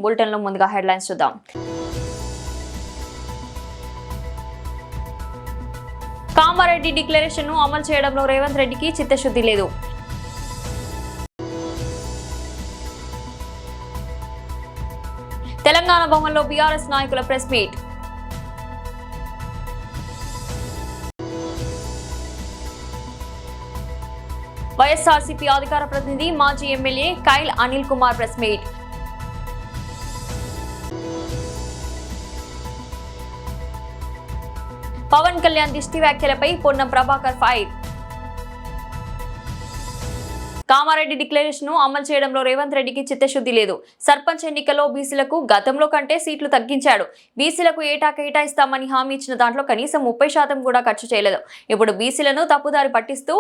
బులెటిన్లో ముందుగా హెడ్లైన్స్ చూద్దాం. కామారెడ్డి డిక్లరేషన్ ను అమలు చేయడంలో రేవంత్ రెడ్డికి చిత్తశుద్ధి లేదు. తెలంగాణ భవన్లో బీఆర్ఎస్ నాయకుల ప్రెస్ మీట్. వైఎస్ఆర్సీపీ అధికార ప్రతినిధి మాజీ MLA Kaile Anil Kumar press meet. Pawan Kalyan దిష్టి వ్యాఖ్యలపై పొన్నం ప్రభాకర్ ఫైర్. కామారెడ్డి డిక్లరేషన్ ను అమలు చేయడంలో రేవంత్ రెడ్డికి చిత్తశుద్ధి లేదు. సర్పంచ్ ఎన్నికల్లో బీసీలకు గతంలో కంటే సీట్లు తగ్గించాడు. బీసీలకు ఏటా కేటాయిస్తామని హామీ ఇచ్చిన దాంట్లో కనీసం 30% కూడా ఖర్చు చేయలేదు. ఇప్పుడు బీసీలను తప్పుదారి పట్టిస్తూ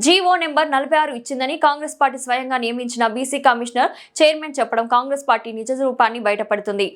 జీవో నెంబర్ 46 ఇచ్చిందని కాంగ్రెస్ పార్టీ స్వయంగా నియమించిన బీసీ కమిషనర్ చైర్మన్ చెప్పడం కాంగ్రెస్ పార్టీ నిజ రూపాన్ని బయటపడుతుంది.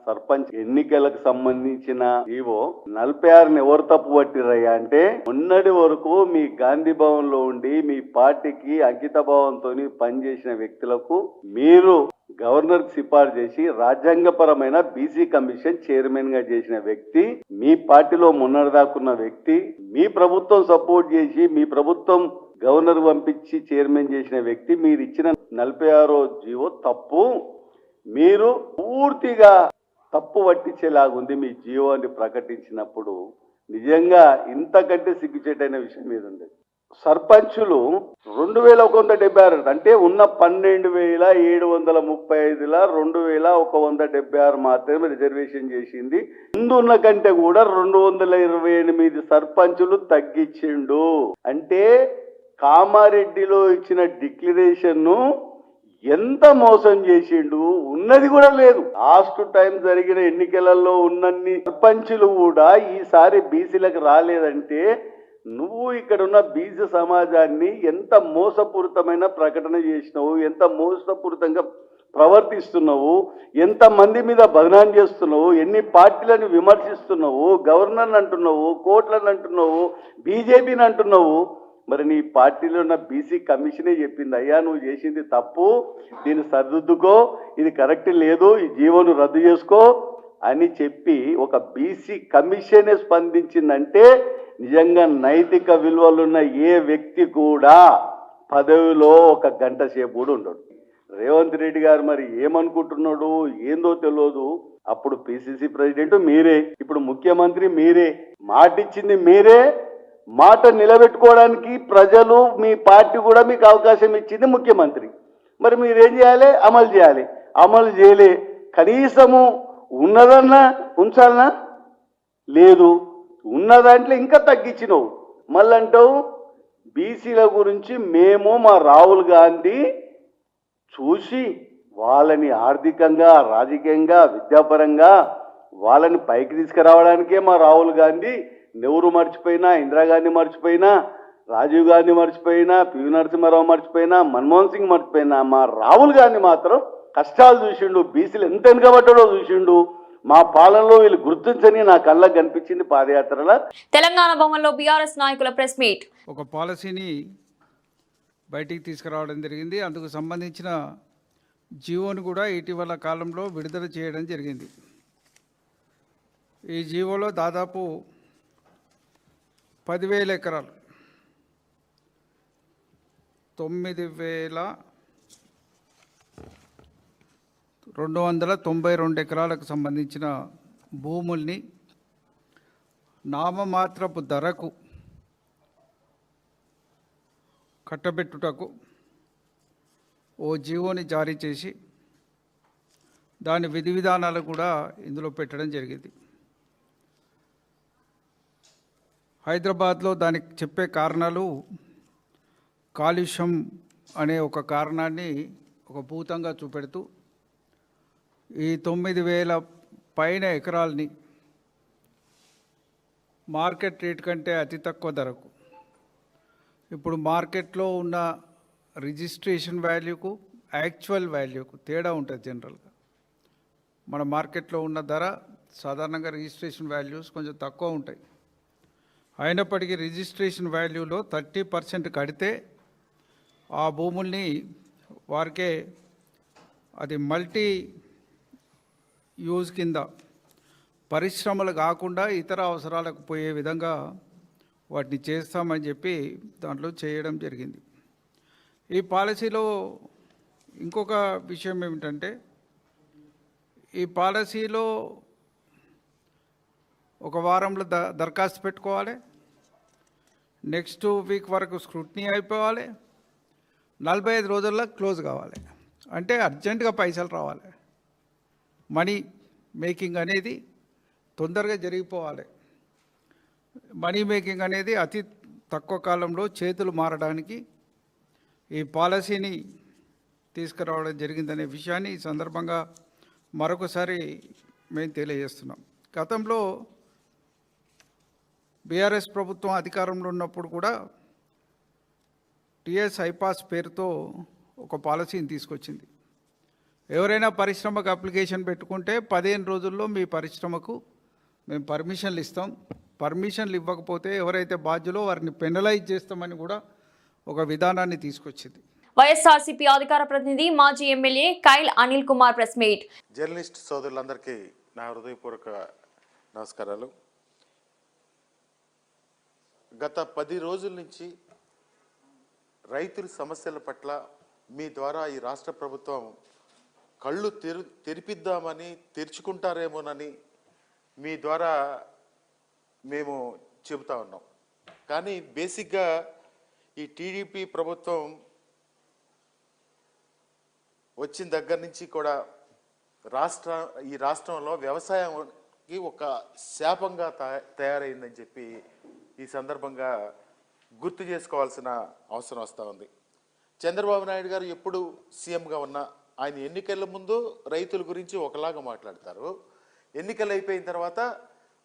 సర్పంచ్ ఎన్నికలకు సంబంధించిన ఈవో 46ని ఎవరు తప్పు పట్టిరయ్యా అంటే, మొన్నటి వరకు మీ గాంధీ భవన్ లో ఉండి మీ పార్టీకి అంకిత భావంతో పనిచేసిన వ్యక్తులకు మీరు గవర్నర్ కి సిఫార్సు చేసి రాజ్యాంగపరమైన బీసీ కమిషన్ చైర్మన్ గా చేసిన వ్యక్తి, మీ పార్టీలో మొన్నటిదాకున్న వ్యక్తి, మీ ప్రభుత్వం సపోర్ట్ చేసి మీ ప్రభుత్వం గవర్నర్ పంపించి చైర్మన్ చేసిన వ్యక్తి, మీరు ఇచ్చిన 46వ జీవో తప్పు, మీరు పూర్తిగా తప్పు పట్టించేలాగుంది మీ జీవోని ప్రకటించినప్పుడు. నిజంగా ఇంతకంటే సిగ్గుచేటైన విషయం మీద ఉంది. సర్పంచులు 2176 అంటే ఉన్న 12,735ల 2,176 మాత్రమే రిజర్వేషన్ చేసింది. ముందున్న కంటే కూడా 228 సర్పంచులు తగ్గించిండు. అంటే కామారెడ్డిలో ఇచ్చిన డిక్లరేషన్ ను ఎంత మోసం చేసిండు. ఉన్నది కూడా లేదు. లాస్ట్ టైం జరిగిన ఎన్నికలలో ఉన్నన్ని సర్పంచులు కూడా ఈసారి బీసీలకు రాలేదంటే నువ్వు ఇక్కడ ఉన్న బీసీ సమాజాన్ని ఎంత మోసపూరితమైన ప్రకటన చేసినావు, ఎంత మోసపూరితంగా ప్రవర్తిస్తున్నావు, ఎంత మంది మీద బదనాం చేస్తున్నావు, ఎన్ని పార్టీలను విమర్శిస్తున్నావు, గవర్నర్ని అంటున్నావు, కోట్లను అంటున్నావు, బీజేపీని అంటున్నావు. మరి నీ పార్టీలో ఉన్న బీసీ కమిషనే చెప్పింది, అయ్యా నువ్వు చేసింది తప్పు, దీన్ని సరిదిద్దుకో, ఇది కరెక్ట్ లేదు, ఈ జీవోను రద్దు చేసుకో అని చెప్పి ఒక బీసీ కమిషనే స్పందించిందంటే నిజంగా నైతిక విలువలున్న ఏ వ్యక్తి కూడా పదవిలో ఒక గంట సేపు కూడా ఉండడు. రేవంత్ రెడ్డి గారు మరి ఏమనుకుంటున్నాడు ఏందో తెలియదు. అప్పుడు పిసిసి ప్రెసిడెంట్ మీరే, ఇప్పుడు ముఖ్యమంత్రి మీరే, మాటిచ్చింది మీరే, మాట నిలబెట్టుకోవడానికి ప్రజలు మీ పార్టీ కూడా మీకు అవకాశం ఇచ్చింది ముఖ్యమంత్రి. మరి మీరేం చేయాలి? అమలు చేయాలి. అమలు చేయలే. కనీసము ఉన్నదన్నా ఉంచాలనా? లేదు. ఉన్న దాంట్లో ఇంకా తగ్గించినవు. మళ్ళీ అంటావు బీసీల గురించి మేము మా రాహుల్ గాంధీ చూసి వాళ్ళని ఆర్థికంగా, రాజకీయంగా, విద్యాపరంగా వాళ్ళని పైకి తీసుకురావడానికే మా రాహుల్ గాంధీ నెహ్రూ మర్చిపోయినా, ఇందిరాగాంధీ మర్చిపోయినా, రాజీవ్ గాంధీ మర్చిపోయినా, పివి నరసింహారావు మర్చిపోయినా, మన్మోహన్ సింగ్ మర్చిపోయినా, మా రాహుల్ గాంధీ మాత్రం కష్టాలు చూసిండు, బీసీలు ఎంత వెనుకబడ్డాడో చూసిండు. మా పాలనలో వీళ్ళు గుర్తించని నా కళ్ళకు కనిపించింది పాదయాత్రల. తెలంగాణ భవన్లో బీఆర్ఎస్ నాయకుల ప్రెస్ మీట్. ఒక పాలసీని బయటికి తీసుకురావడం జరిగింది. అందుకు సంబంధించిన జీవోను కూడా ఇటీవల కాలంలో విడుదల చేయడం జరిగింది. ఈ జీవోలో దాదాపు 10,000 ఎకరాలు, 9,292 ఎకరాలకు సంబంధించిన భూముల్ని నామమాత్రపు ధరకు కట్టబెట్టుటకు ఓ జీవోని జారీ చేసి దాని విధి విధానాలు కూడా ఇందులో పెట్టడం జరిగింది. హైదరాబాద్లో దానికి చెప్పే కారణాలు కాలుష్యం అనే ఒక కారణాన్ని ఒక భూతంగా చూపెడుతూ ఈ 9,000 పైన ఎకరాలని మార్కెట్ రేట్ కంటే అతి తక్కువ ధరకు, ఇప్పుడు మార్కెట్లో ఉన్న రిజిస్ట్రేషన్ వాల్యూకు యాక్చువల్ వాల్యూకు తేడా ఉంటుంది. జనరల్గా మన మార్కెట్లో ఉన్న ధర సాధారణంగా రిజిస్ట్రేషన్ వాల్యూస్ కొంచెం తక్కువ ఉంటాయి. అయినప్పటికీ రిజిస్ట్రేషన్ వాల్యూలో 30% కడితే ఆ భూముల్ని వారికే అది మల్టీ యూజ్ కింద పరిశ్రమలు కాకుండా ఇతర అవసరాలకు పోయే విధంగా వాటిని చేస్తామని చెప్పి దాంట్లో చేయడం జరిగింది. ఈ పాలసీలో ఇంకొక విషయం ఏమిటంటే, ఈ పాలసీలో ఒక వారంలో దరఖాస్తు పెట్టుకోవాలి, నెక్స్ట్ వీక్ వరకు స్క్రూటినీ అయిపోవాలి, 45 రోజుల్లో క్లోజ్ కావాలి. అంటే అర్జెంటుగా పైసలు రావాలి. మనీ మేకింగ్ అనేది తొందరగా జరిగిపోవాలి. మనీ మేకింగ్ అనేది అతి తక్కువ కాలంలో చేతులు మారడానికి ఈ పాలసీని తీసుకురావడం జరిగిందనే విషయాన్ని ఈ సందర్భంగా మరొకసారి మేము తెలియజేస్తున్నాం. గతంలో బీఆర్ఎస్ ప్రభుత్వం అధికారంలో ఉన్నప్పుడు కూడా టీఎస్ ఐపాస్ పేరుతో ఒక పాలసీని తీసుకొచ్చింది. ఎవరైనా పరిశ్రమకు అప్లికేషన్ పెట్టుకుంటే 15 రోజుల్లో మీ పరిశ్రమకు మేము పర్మిషన్లు ఇస్తాం, పర్మిషన్లు ఇవ్వకపోతే ఎవరైతే బాధ్యులో వారిని పెనలైజ్ చేస్తామని కూడా ఒక విధానాన్ని తీసుకొచ్చింది. వైఎస్ఆర్సీపీ అధికార ప్రతినిధి మాజీ MLA Kaile Anil Kumar press meet. Journalist సోదరులందరికీ నా హృదయపూర్వక నమస్కారాలు. గత 10 రోజుల నుంచి రైతుల సమస్యల పట్ల మీ ద్వారా ఈ రాష్ట్ర ప్రభుత్వం కళ్ళు తెరిపిద్దామని, తెరుచుకుంటారేమోనని మీ ద్వారా మేము చెబుతా ఉన్నాం. కానీ బేసిక్గా ఈ టీడీపీ ప్రభుత్వం వచ్చిన దగ్గర నుంచి కూడా ఈ రాష్ట్రంలో వ్యవసాయానికి ఒక శాపంగా తయారైందని చెప్పి ఈ సందర్భంగా గుర్తు చేసుకోవాల్సిన అవసరం వస్తూ ఉంది. చంద్రబాబు నాయుడు గారు ఎప్పుడు సీఎంగా ఉన్నా ఆయన ఎన్నికల ముందు రైతుల గురించి ఒకలాగా మాట్లాడతారు, ఎన్నికలు అయిపోయిన తర్వాత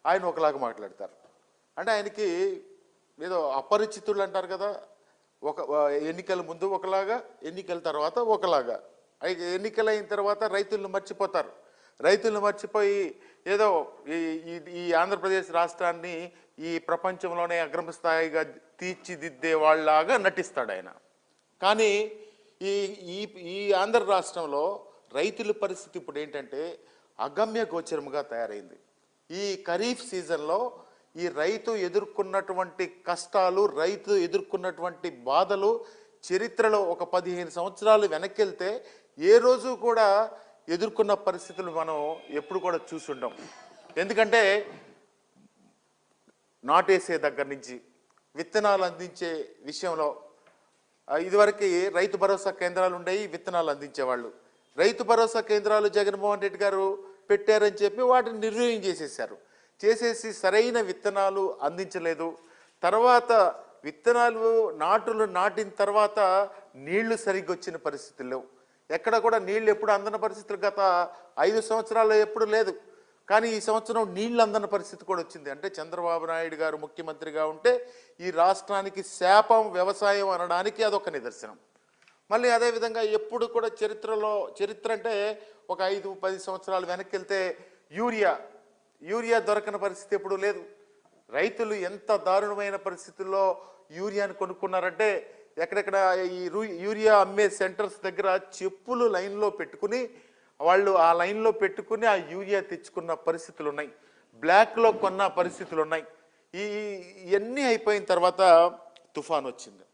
ఆయన ఒకలాగా మాట్లాడతారు. అంటే ఆయనకి ఏదో అపరిచితులు అంటారు కదా, ఎన్నికల ముందు ఒకలాగా, ఎన్నికల తర్వాత ఒకలాగా. ఎన్నికలైన తర్వాత రైతులను మర్చిపోతారు. రైతులను మర్చిపోయి ఏదో ఈ ఆంధ్రప్రదేశ్ రాష్ట్రాన్ని ఈ ప్రపంచంలోనే అగ్రమ స్థాయిగా తీర్చిదిద్దే వాళ్ళలాగా నటిస్తాడు ఆయన. కానీ ఈ ఆంధ్ర రాష్ట్రంలో రైతుల పరిస్థితి ఇప్పుడు ఏంటంటే అగమ్య గోచరముగా తయారైంది. ఈ ఖరీఫ్ సీజన్లో ఈ రైతు ఎదుర్కొన్నటువంటి కష్టాలు, రైతు ఎదుర్కొన్నటువంటి బాధలు చరిత్రలో ఒక 15 సంవత్సరాలు వెనక్కి వెళ్తే ఏ రోజు కూడా ఎదుర్కొన్న పరిస్థితులు మనం ఎప్పుడు కూడా చూసుంటాం. ఎందుకంటే నాటేసే దగ్గర నుంచి విత్తనాలు అందించే విషయంలో ఇదివరకు రైతు భరోసా కేంద్రాలు ఉండేవి, విత్తనాలు అందించేవాళ్ళు. రైతు భరోసా కేంద్రాలు జగన్మోహన్ రెడ్డి గారు పెట్టారని చెప్పి వాటిని నిర్వీర్యం చేసేసి సరైన విత్తనాలు అందించలేదు. తర్వాత విత్తనాలు నాటిన తర్వాత నీళ్లు సరిగ్గా వచ్చిన పరిస్థితులు లేవు. ఎక్కడ కూడా నీళ్లు ఎప్పుడు అందని పరిస్థితులు గత 5 సంవత్సరాల్లో ఎప్పుడు లేదు. కానీ ఈ సంవత్సరం నీళ్లు అందని పరిస్థితి కూడా వచ్చింది. అంటే చంద్రబాబు నాయుడు గారు ముఖ్యమంత్రిగా ఉంటే ఈ రాష్ట్రానికి శాపం వ్యవసాయం అనడానికి అదొక నిదర్శనం. మళ్ళీ అదేవిధంగా ఎప్పుడు కూడా చరిత్ర అంటే ఒక 5-10 సంవత్సరాలు వెనక్కి వెళ్తే యూరియా దొరకని పరిస్థితి ఎప్పుడు లేదు. రైతులు ఎంత దారుణమైన పరిస్థితుల్లో యూరియాని కొనుక్కున్నారంటే ఎక్కడెక్కడ ఈ యూరియా అమ్మే సెంటర్స్ దగ్గర చెప్పులు లైన్లో పెట్టుకుని వాళ్ళు ఆ లైన్లో పెట్టుకుని ఆ యూరియా తెచ్చుకున్న పరిస్థితులు ఉన్నాయి, బ్లాక్లో కొన్న పరిస్థితులు ఉన్నాయి. ఇవన్నీ అయిపోయిన తర్వాత తుఫాను వచ్చింది.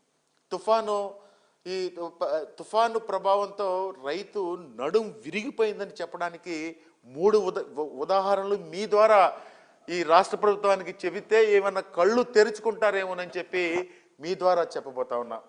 తుఫాను ప్రభావంతో రైతు నడుం విరిగిపోయిందని చెప్పడానికి 3 ఉదాహరణలు మీ ద్వారా ఈ రాష్ట్ర ప్రభుత్వానికి చెబితే ఏమన్నా కళ్ళు తెరుచుకుంటారేమోనని చెప్పి మీ ద్వారా చెప్పబోతా ఉన్నా.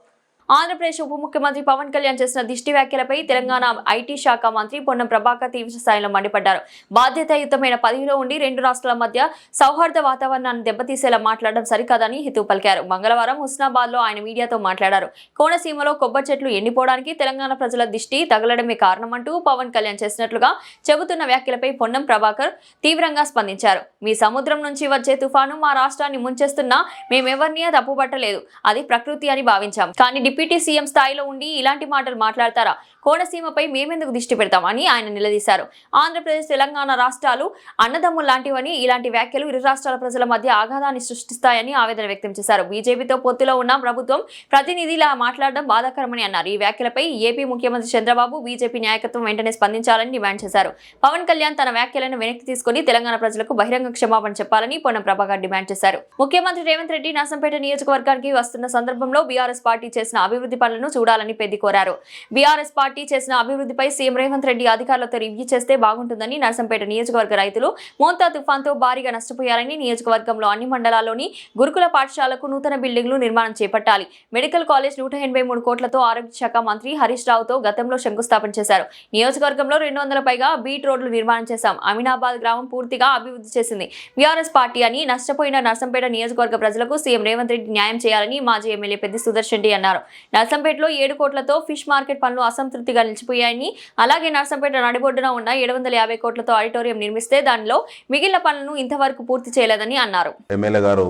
ఆంధ్రప్రదేశ్ ఉప ముఖ్యమంత్రి పవన్ కళ్యాణ్ చేసిన దిష్టి వ్యాఖ్యలపై తెలంగాణ ఐటీ శాఖ మంత్రి పొన్నం ప్రభాకర్ తీవ్ర స్థాయిలో మండిపడ్డారు. బాధ్యతాయుతమైన పదవిలో ఉండి 2 రాష్ట్రాల మధ్య సౌహార్ద వాతావరణాన్ని దెబ్బతీసేలా మాట్లాడడం సరికాదని హితవు పలికారు. మంగళవారం హుస్నాబాద్లో ఆయన మీడియాతో మాట్లాడారు. కోనసీమలో కొబ్బరి చెట్లు ఎండిపోవడానికి తెలంగాణ ప్రజల దిష్టి తగలడమే కారణమంటూ పవన్ కళ్యాణ్ చేసినట్లుగా చెబుతున్న వ్యాఖ్యలపై పొన్నం ప్రభాకర్ తీవ్రంగా స్పందించారు. మీ సముద్రం నుంచి వచ్చే తుఫాను మా రాష్ట్రాన్ని ముంచేస్తున్నా మేమెవరినీ తప్పుపట్టలేదు, అది ప్రకృతి అని భావించాం. కానీ డిప్యూటీ సీఎం స్థాయిలో ఉండి ఇలాంటి మాటలు మాట్లాడతారా? కోనసీమపై మేమెందుకు దృష్టి పెడతామని ఆయన నిలదీశారు. ఆంధ్రప్రదేశ్, తెలంగాణ రాష్ట్రాలు అన్నదమ్ములు లాంటివని ఇలాంటి వ్యాఖ్యలు ఇరు రాష్ట్రాల ప్రజల మధ్య ఆఘాతాన్ని సృష్టిస్తాయని ఆవేదన వ్యక్తం చేశారు. బీజేపీతో పొత్తులో ఉన్న ప్రభుత్వం ప్రతినిధిలా మాట్లాడడం బాధాకరమని అన్నారు. ఈ వ్యాఖ్యలపై ఏపీ ముఖ్యమంత్రి చంద్రబాబు, బీజేపీ నాయకత్వం వెంటనే స్పందించాలని డిమాండ్ చేశారు. పవన్ కళ్యాణ్ తన వ్యాఖ్యలను వెనక్కి తీసుకుని తెలంగాణ ప్రజలకు బహిరంగ క్షమాపణ చెప్పాలని పొన్నం ప్రభాకర్ డిమాండ్ చేశారు. ముఖ్యమంత్రి రేవంత్ రెడ్డి నర్సంపేట నియోజకవర్గానికి వస్తున్న సందర్భంలో బీఆర్ఎస్ పార్టీ చేసిన అభివృద్ధి పనులను చూడాలని పెద్ది కోరారు. బీఆర్ఎస్ పార్టీ చేసిన అభివృద్ధిపై సీఎం రేవంత్ రెడ్డి అధికారులతో రివ్యూ చేస్తే బాగుంటుందని, నర్సంపేట నియోజకవర్గ రైతులు మోంతా తుఫాన్తో భారీగా నష్టపోయారని, నియోజకవర్గంలో అన్ని మండలాల్లోని గురుకుల పాఠశాలకు నూతన బిల్డింగ్లు నిర్మాణం చేపట్టాలి, మెడికల్ కాలేజ్ 183 కోట్లతో ఆరోగ్య శాఖ మంత్రి హరీష్ రావుతో గతంలో శంకుస్థాపన చేశారు. నియోజకవర్గంలో 200 పైగా బీట్ రోడ్లు నిర్మాణం చేశాం. అమీనాబాద్ గ్రామం పూర్తిగా అభివృద్ధి చేసింది బీఆర్ఎస్ పార్టీ అని, నష్టపోయిన నర్సంపేట నియోజకవర్గ ప్రజలకు సీఎం రేవంత్ రెడ్డి న్యాయం చేయాలని మాజీ ఎమ్మెల్యే పెద్ది సుదర్శన్ రెడ్డి అన్నారు. నర్సంపేటలో 7 కోట్లతో ఫిష్ మార్కెట్ పనులు అసంతృప్తిగా నిలిచిపోయాయని, అలాగే నర్సంపేట నడిబొడ్డున ఉన్న 750 కోట్లతో ఆడిటోరియం నిర్మిస్తే దానిలో మిగిలిన పనులను ఇంతవరకు పూర్తి చేయలేదని అన్నారు. ఎమ్మెల్యే గారు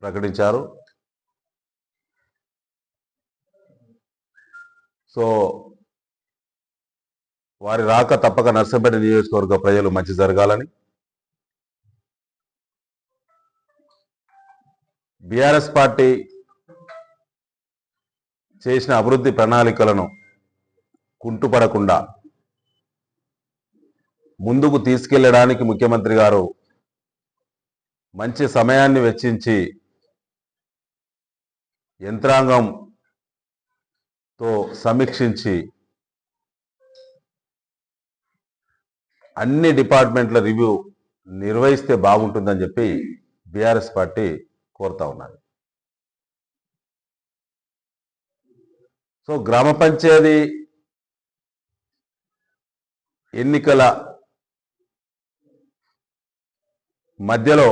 ప్రకటించారు. సో వారి రాక తప్పక నర్సంపేట నియోజకవర్గ ప్రజలు మంచి జరగాలని, బీఆర్ఎస్ పార్టీ చేసిన అభివృద్ధి ప్రణాళికలను కుంటుపడకుండా ముందుకు తీసుకెళ్లడానికి ముఖ్యమంత్రి గారు మంచి సమయాన్ని వెచ్చించి యంత్రాంగంతో సమీక్షించి అన్ని డిపార్ట్మెంట్ల రివ్యూ నిర్వహిస్తే బాగుంటుందని చెప్పి బీఆర్ఎస్ పార్టీ కోరుతా ఉన్నారు. సో గ్రామ పంచాయతీ ఎన్నికల మధ్యలో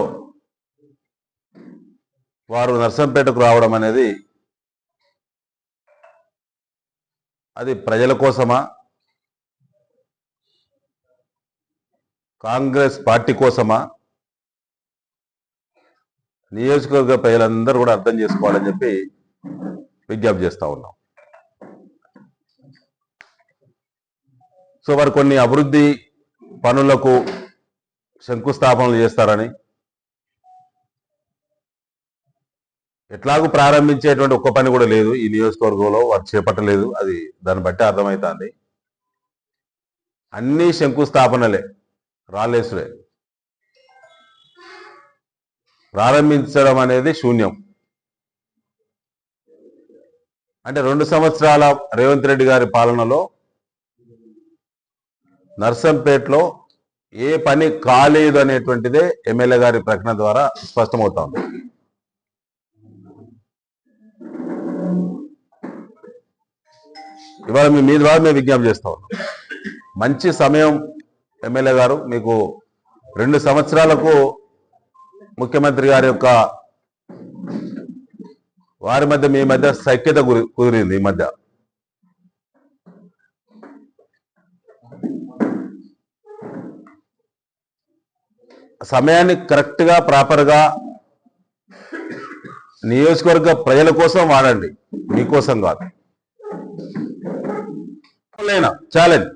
వారు నర్సంపేటకు రావడం అనేది అది ప్రజల కోసమా, కాంగ్రెస్ పార్టీ కోసమా, నియోజకవర్గ ప్రజలందరూ కూడా అర్థం చేసుకోవాలని చెప్పి విజ్ఞప్తి చేస్తా ఉన్నాం. సో వారు కొన్ని అభివృద్ధి పనులకు శంకుస్థాపనలు చేస్తారని, ఎట్లాగూ ప్రారంభించేటువంటి ఒక్క పని కూడా లేదు ఈ నియోజకవర్గంలో, వారు చేపట్టలేదు. అది దాన్ని బట్టి అర్థమవుతుంది. అన్ని శంకుస్థాపనలే, రాళ్ళేసులే. ప్రారంభించడం అనేది శూన్యం. అంటే 2 సంవత్సరాల రేవంత్ రెడ్డి గారి పాలనలో నర్సంపేటలో ఏ పని కాలేదు అనేటువంటిదే ఎమ్మెల్యే గారి ప్రకటన ద్వారా స్పష్టమవుతోంది. ఇవాళ మీ ద్వారా మేము విజ్ఞప్తి చేస్తా ఉన్నాం. మంచి సమయం ఎమ్మెల్యే గారు, మీకు 2 సంవత్సరాలకు ముఖ్యమంత్రి గారి యొక్క వారి మధ్య మీ మధ్య సఖ్యత కుదిరింది. ఈ మధ్య సమయాన్ని కరెక్ట్ గా ప్రాపర్ గా నియోజకవర్గ ప్రజల కోసం వాడండి, మీకోసం కాదు. ఛాలెంజ్,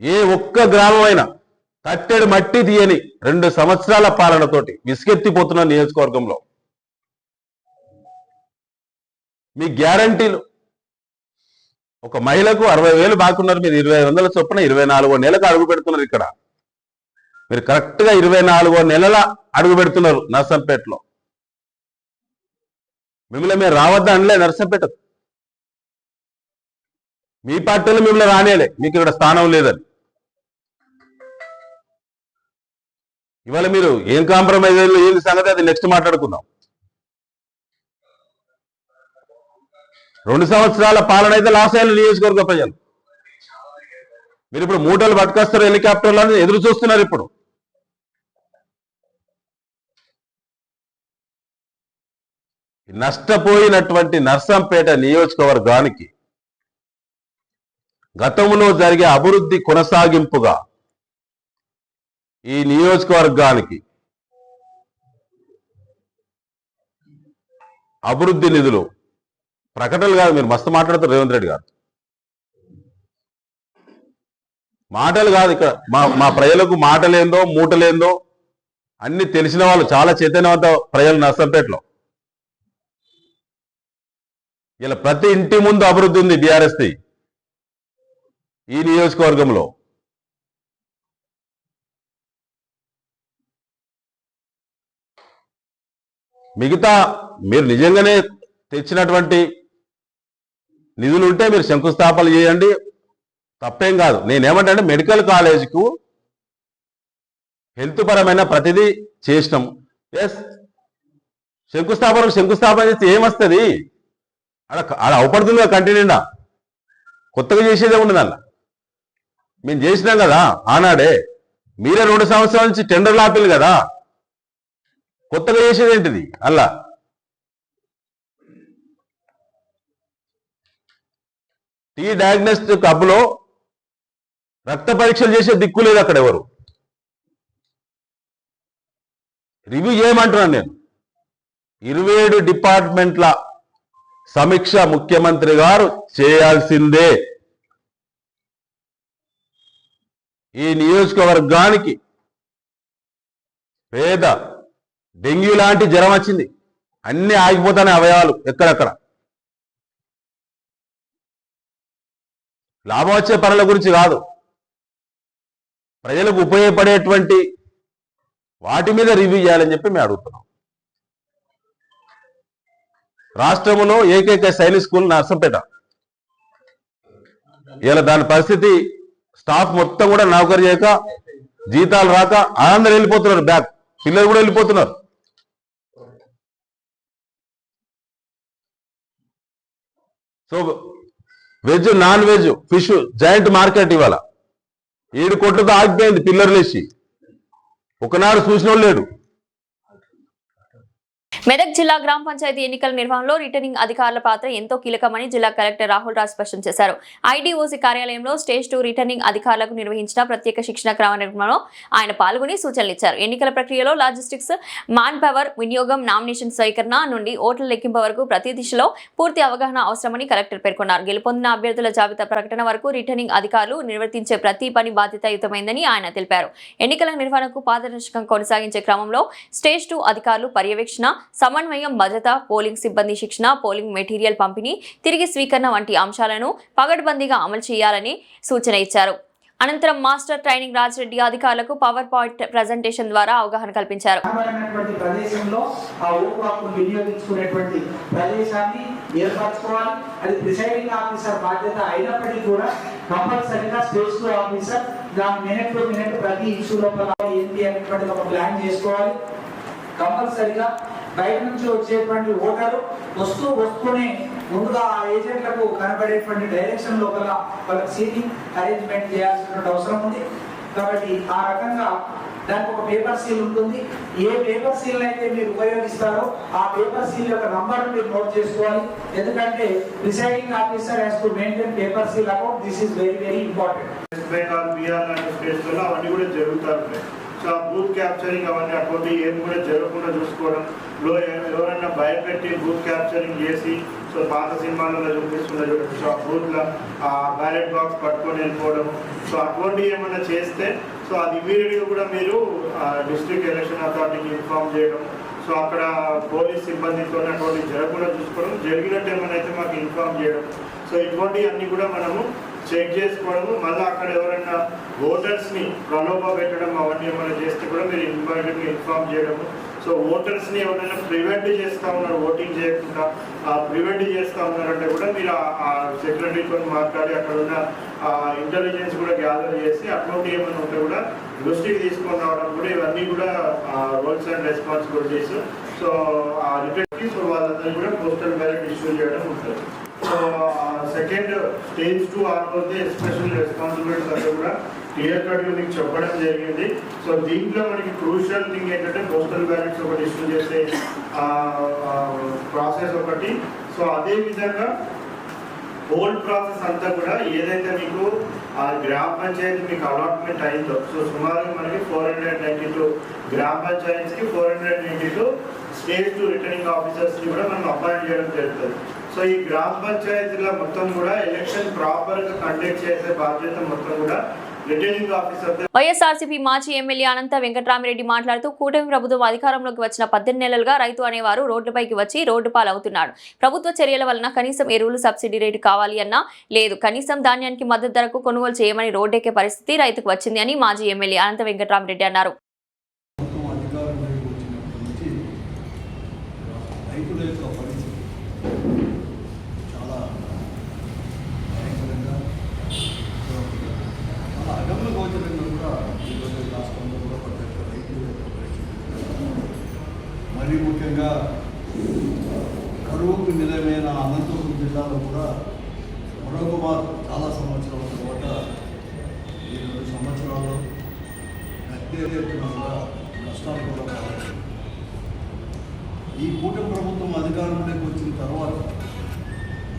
ఏ ఒక్క గ్రామం అయినా కట్టెడు మట్టి తీయని 2 సంవత్సరాల పాలనతోటి విసుగెత్తిపోతున్న నియోజకవర్గంలో మీ గ్యారంటీలు, ఒక మహిళకు 60,000 బాకున్నారు, మీరు 2,500 చొప్పున 24వ నెలకు అడుగు పెడుతున్నారు. ఇక్కడ మీరు కరెక్ట్ గా 24వ నెలల అడుగు పెడుతున్నారు నర్సంపేటలో. మిమ్మల్ని మేము రావద్దా అనలే నర్సంపేటకు, మీ పార్టీలో మిమ్మల్ని రానేలే, మీకు ఇక్కడ స్థానం లేదని. ఇవాళ మీరు ఏం కాంప్రమైజ్ ఏంది సంగతి, అది నెక్స్ట్ మాట్లాడుకుందాం. 2 సంవత్సరాల పాలన అయితే లాస్ అయిన నియోజకవర్గ ప్రజలు. మీరు ఇప్పుడు మూటలు పట్టుకొస్తారు హెలికాప్టర్లను ఎదురు చూస్తున్నారు. ఇప్పుడు నష్టపోయినటువంటి నర్సంపేట నియోజకవర్గానికి గతంలో జరిగే అభివృద్ధి కొనసాగింపుగా ఈ నియోజకవర్గానికి అభివృద్ధి నిధులు ప్రకటనలు కాదు, మీరు మస్తు మాట్లాడుతారు రేవంత్ రెడ్డి గారు. మాటలు కాదు, ఇక్కడ మా ప్రజలకు మాటలేందో మూటలేందో అన్ని తెలిసిన వాళ్ళు, చాలా చైతన్యవంత ప్రజలు నర్సంపేటలో. ఇలా ప్రతి ఇంటి ముందు అభివృద్ధి ఉంది బీఆర్ఎస్ది ఈ నియోజకవర్గంలో. మిగతా మీరు నిజంగానే తెచ్చినటువంటి నిధులు ఉంటే మీరు శంకుస్థాపన చేయండి, తప్పేం కాదు. నేనేమంటే మెడికల్ కాలేజ్కు హెల్త్ పరమైన ప్రతిదీ చేసినాం. ఎస్, శంకుస్థాపన చేస్తే ఏమొస్తుంది? ఆడ అవపడుతుందిగా కంటిన్యూగా, కొత్తగా చేసేదే ఉండదు అన్న. మేము చేసినాం కదా ఆనాడే, మీరే 2 సంవత్సరాల నుంచి టెండర్లు ఆపిల్లు కదా, కొత్తగా చేసేది ఏంటిది? అలా టీ డయాగ్నోస్టిక్ హబ్లో రక్త పరీక్షలు చేసే దిక్కు లేదు అక్కడ. ఎవరు రివ్యూ చేయమంటున్నాను నేను. 27 డిపార్ట్మెంట్ల సమీక్ష ముఖ్యమంత్రి గారు చేయాల్సిందే. ఈ నియోజకవర్గానికి పేద డెంగ్యూ లాంటి జ్వరం వచ్చింది, అన్ని ఆగిపోతానే అవయవాలు ఎక్కడెక్కడ. లాభం వచ్చే పనుల గురించి కాదు, ప్రజలకు ఉపయోగపడేటువంటి వాటి మీద రివ్యూ చేయాలని చెప్పి మేము అడుగుతున్నాం. రాష్ట్రంలో ఏకైక సైనిక్ స్కూల్ నర్సంపేట. ఇలా దాని పరిస్థితి, స్టాఫ్ మొత్తం కూడా నౌకరీ చేయక, జీతాలు రాక అందరూ వెళ్ళిపోతున్నారు, బ్యాక్ పిల్లలు కూడా వెళ్ళిపోతున్నారు. So veg non veg fish joint market ఇవాళ 7 కోట్లతో ఆగిపోయింది, పిల్లర్లు వేసి. ఒకనాడు చూసిన వాళ్ళు లేడు. మెదక్ జిల్లా గ్రామ పంచాయతీ ఎన్నికల నిర్వహణలో రిటర్నింగ్ అధికారుల పాత్ర ఎంతో కీలకమని జిల్లా కలెక్టర్ రాహుల్ రాజ్ స్పష్టం చేశారు. ఐడీఓసీ కార్యాలయంలో స్టేజ్ 2 రిటర్నింగ్ అధికారులకు నిర్వహించిన ప్రత్యేక శిక్షణ కార్యక్రమంలో ఆయన పాల్గొని సూచనలు ఇచ్చారు. ఎన్నికల ప్రక్రియలో లాజిస్టిక్స్, మ్యాన్ పవర్ వినియోగం, నామినేషన్ స్వీకరణ నుండి ఓట్ల లెక్కింపు వరకు ప్రతి దిశలో పూర్తి అవగాహన అవసరమని కలెక్టర్ పేర్కొన్నారు. గెలుపొందిన అభ్యర్థుల జాబితా ప్రకటన వరకు రిటర్నింగ్ అధికారులు నిర్వర్తించే ప్రతి పని బాధ్యతాయుతమైందని ఆయన తెలిపారు. ఎన్నికల నిర్వహణకు పారదర్శకం కొనసాగించే క్రమంలో స్టేజ్ 2 అధికారులు పర్యవేక్షణ, సమన్వయం, భద్రత, పోలింగ్ సిబ్బంది శిక్షణ, పోలింగ్ మెటీరియల్ పంపిణీ, తిరిగి స్వీకరణ వంటి అంశాలను పగడ్బందీగా అమలు చేయాలని సూచన ఇచ్చారు. అనంతరం మాస్టర్ ట్రైనింగ్ రాజ్ రెడ్డి అధికారులకు పవర్ పాయింట్ ప్రెజెంటేషన్ ద్వారా అవగాహన కల్పించారు. ప్రదేశంలో ఆ ఓటు హక్కును వినియోగించుకునేటువంటి ప్రదేశాన్ని ఏర్పరచుకోవాలి. అది ప్రిసైడింగ్ ఆఫీసర్ బాధ్యత అయినప్పటికీ కూడా కంపల్సరీగా స్టేజ్ 2 ఆఫీసర్ దాని మినిట్ టు మినిట్ ప్రతి ఇష్యూ లోపల ఏంటి అనేటువంటి ఒక ప్లాన్ చేసుకోవాలి. కంపల్సరీగా బయట నుంచి వచ్చేటువంటి ఓటరు వస్తూనే ముందుగా ఆ ఏజెంట్లకు కనబడేటువంటి డైరెక్షన్ లోపల వాళ్ళకి సీటింగ్ అరేంజ్మెంట్ చేయాల్సినటువంటి అవసరం ఉంది. కాబట్టి ఆ రకంగా దానికి ఒక పేపర్ సీల్ ఉంటుంది. ఏ పేపర్ సీల్ అయితే మీరు ఉపయోగిస్తారో ఆ పేపర్ సీల్ యొక్క నంబర్ మీరు నోట్ చేసుకోవాలి. ఎందుకంటే presiding officer has to maintain paper seal account. This is very very important. అవన్నీ కూడా జరుగుతాయి. సో ఆ బూత్ క్యాప్చరింగ్ అవన్నీ అటువంటి ఏం కూడా జరగకుండా చూసుకోవడం, ఎవరన్నా భయపెట్టి బూత్ క్యాప్చరింగ్ చేసి, సో పాత సినిమాలలో చూపిస్తున్న చూడండి, సో ఆ బూత్లో ఆ బ్యాలెట్ బాక్స్ పట్టుకొని వెళ్ళిపోవడం, సో అటువంటివి ఏమైనా చేస్తే సో అది ఇమీడియట్గా కూడా మీరు డిస్ట్రిక్ట్ ఎలక్షన్ అథారిటీకి ఇన్ఫార్మ్ చేయడం, సో అక్కడ పోలీస్ సిబ్బందితో అటువంటి జరగకుండా చూసుకోవడం, జరిగినట్టు ఏమైనా అయితే మాకు ఇన్ఫార్మ్ చేయడం. సో ఇటువంటివి అన్నీ కూడా మనము చెక్ చేసుకోవడము. మళ్ళీ అక్కడ ఎవరైనా ఓటర్స్ని ప్రలోభ పెట్టడం అవన్నీ ఏమైనా చేస్తే కూడా మీరు ఇమ్మీడియట్గా ఇన్ఫార్మ్ చేయడము. సో ఓటర్స్ని ఎవరైనా ప్రివెంట్ చేస్తూ ఉన్నారు, ఓటింగ్ చేయకుండా ప్రివెంట్ చేస్తూ ఉన్నారంటే కూడా మీరు ఆ సెక్రటరీతో మాట్లాడి అక్కడ ఉన్న ఇంటెలిజెన్స్ కూడా గ్యాదర్ చేసి అటువంటి ఏమైనా ఉంటే కూడా దృష్టికి తీసుకొని రావడం కూడా, ఇవన్నీ కూడా రోల్స్ అండ్ రెస్పాన్సిబిలిటీస్. సో ఆ రిటర్న్కి సో వాళ్ళందరినీ కూడా పోస్టల్ బ్యాలెట్ ఇష్యూ చేయడం ఉంటుంది. సో సెకండ్ స్టేజ్ 2 ఆర్పోతే స్పెషల్ రెస్పాన్సిబిలిటీస్ అంటే కూడా క్లియర్ కట్గా మీకు చెప్పడం జరిగింది. సో దీంట్లో మనకి క్రూషియల్ థింగ్ ఏంటంటే పోస్టల్ బ్యాలెట్స్ ఒకటి ఇష్యూ చేసే ప్రాసెస్ ఒకటి. సో అదేవిధంగా హోల్ ప్రాసెస్ అంతా కూడా ఏదైతే మీకు ఆ గ్రామ పంచాయతీ మీకు అలాట్మెంట్ అయిందో, సో సుమారు మనకి 492 గ్రామ పంచాయతీకి 492 స్టేజ్ 2 రిటర్నింగ్ ఆఫీసర్స్ని కూడా మనం అపాయింట్ చేయడం జరుగుతుంది. సో ఈ గ్రామ పంచాయతీల మొత్తం కూడా ఎలక్షన్ ప్రాపర్గా కండక్ట్ చేసే బాధ్యత మొత్తం కూడా రిటర్నింగ్ ఆఫీసర్. వైఎస్ఆర్సీపీ మాజీ ఎమ్మెల్యే అనంత వెంకట్రామిరెడ్డి మాట్లాడుతూ కూటమి ప్రభుత్వం అధికారంలోకి వచ్చిన 18 నెలలుగా రైతు అనేవారు రోడ్లపైకి వచ్చి రోడ్డు పాలవుతున్నాడు. ప్రభుత్వ చర్యల వలన కనీసం ఎరువులు సబ్సిడీ రేటు కావాలి అన్నా లేదు, కనీసం ధాన్యానికి మద్దతు ధరకు కొనుగోలు చేయమని రోడ్డెక్కే పరిస్థితి రైతుకు వచ్చింది అని మాజీ ఎమ్మెల్యే అనంత వెంకట్రామిరెడ్డి అన్నారు. మరీ ముఖ్యంగా కరువుకు నిలమైన అనంతపురం జిల్లాలో కూడా మరొక చాలా సంవత్సరాల తర్వాత ఈ 2 సంవత్సరాల్లో పెద్ద ఎత్తున కూడా నష్టాలు కూడా కావాలి. ఈ కూటమి ప్రభుత్వం అధికారంలోకి వచ్చిన తర్వాత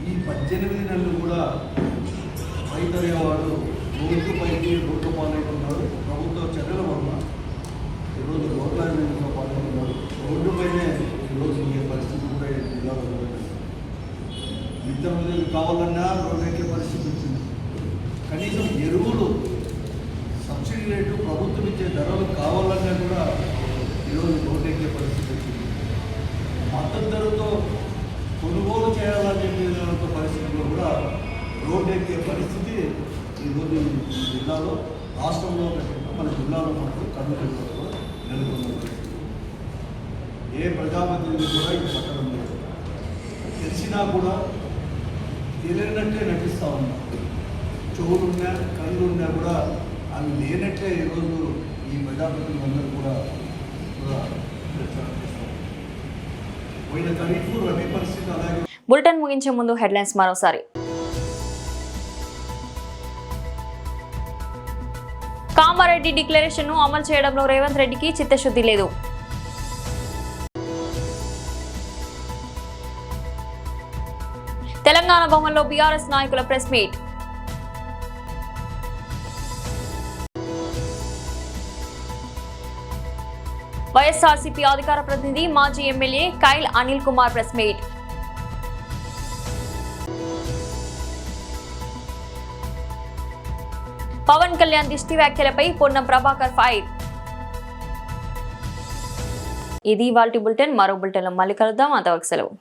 ఈ 18 నెలలు కూడా రైతు అనేవాడు రోడ్డుపైకి రోడ్డు పాలవుతున్నాడు. ప్రభుత్వ చర్యల వల్ల ఈరోజు రోడ్ల మీద పాల్గొన్నారు. రోడ్డుపైనే ఈరోజు ఈ పరిస్థితి కూడా జిల్లాలో ఇతర మందికి కావాలన్నా రోడ్డు ఎక్కే పరిస్థితి వచ్చింది. కనీసం ఎరువులు సబ్సిడీ రేటు ప్రభుత్వం ఇచ్చే ధరలు కావాలన్నా కూడా ఈరోజు రోడ్డు ఎక్కే పరిస్థితి వచ్చింది. మద్దతు ధరతో కొనుగోలు చేయాలని చెప్పే పరిస్థితుల్లో కూడా రోడ్డు ఎక్కే పరిస్థితి ఈరోజు ఈ జిల్లాలో, రాష్ట్రంలో మన జిల్లాలో మనకు కర్నూలు నెలకొన్న పరిస్థితి. ఏ ప్రజాప్రతినిధి కూడా ఇది పట్టడం లేదు. తెలిసినా కూడా తెలియనట్టే నటిస్తూ ఉన్నా. చెవులున్నా కళ్ళున్నా కూడా అవి లేనట్టే ఈరోజు ఈ ప్రజాప్రతినిధులందరూ కూడా పోయిన ఖరీఫ్ రబీ పరిస్థితి అలాగే. బులెటిన్ ముగించే ముందు హెడ్లైన్స్ మరోసారి. కామారెడ్డి డిక్లరేషన్ ను అమలు చేయడంలో రేవంత్ రెడ్డికి చిత్తశుద్ధి లేదు. తెలంగాణ భవన్లో బీఆర్ఎస్ నాయకుల ప్రెస్ మీట్. వైఎస్ఆర్సీపీ అధికార ప్రతినిధి మాజీ MLA Kaile Anil Kumar press meet. Pawan Kalyan దిష్టి వ్యాఖ్యలపై పొన్నం ప్రభాకర్ ఫైర్. ఇది ఇవాల్టి బులెటిన్. మరో బులెటిన్లో మళ్ళీ కలుద్దాం. అంతవరకు సెలవు.